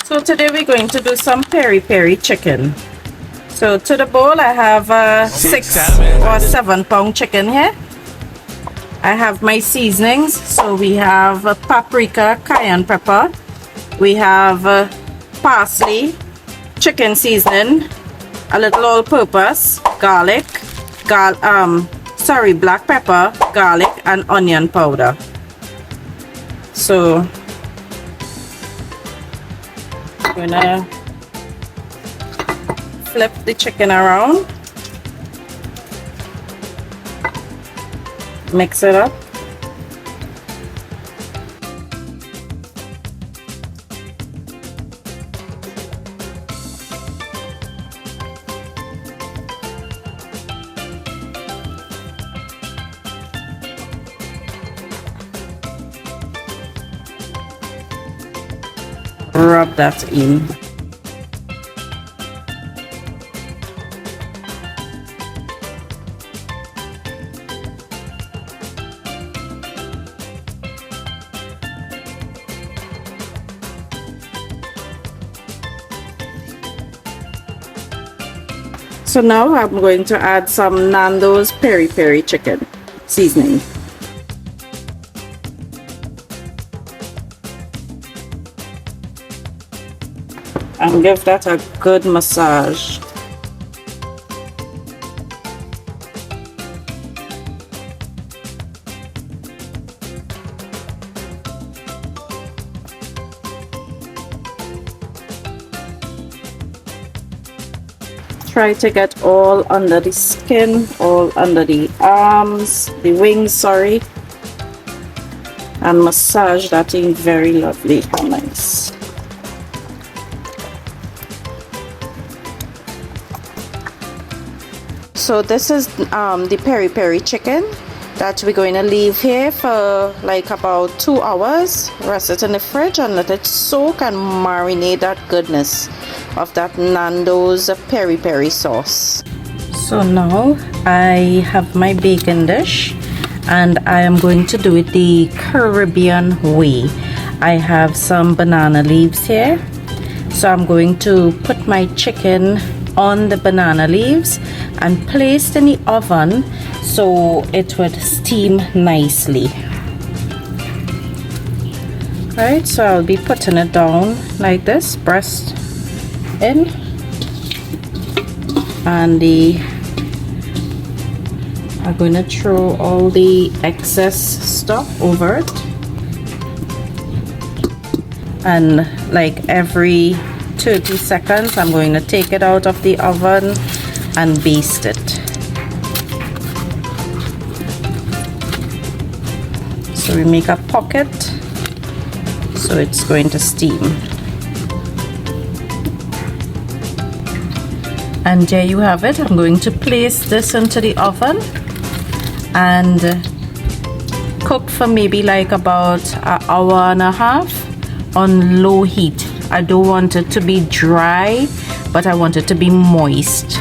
So today we're going to do some peri peri chicken. So to the bowl I have 6 or 7 pound chicken here. I have my seasonings. So we have paprika, cayenne pepper. We have parsley, chicken seasoning, a little all-purpose, garlic, black pepper, garlic, and onion powder. So I'm gonna flip the chicken around, mix it up. Rub that in. So now I'm going to add some Nando's peri peri chicken seasoning. And give that a good massage. Try to get all under the skin, all under the arms, the wings, sorry, and massage that in very lovely and nice. So this is the peri peri chicken that we're going to leave here for like about 2 hours. Rest it in the fridge and let it soak and marinate that goodness of that Nando's peri peri sauce. So now I have my baking dish and I am going to do it the Caribbean way. I have some banana leaves here, so I'm going to put my chicken on the banana leaves and placed in the oven so it would steam nicely. Right, so I'll be putting it down like this, breast in, and I'm going to throw all the excess stuff over it, and like every 30 seconds I'm going to take it out of the oven and baste it. So we make a pocket so it's going to steam. And there you have it. I'm going to place this into the oven and cook for maybe like about an hour and a half on low heat. I don't want it to be dry, but I want it to be moist.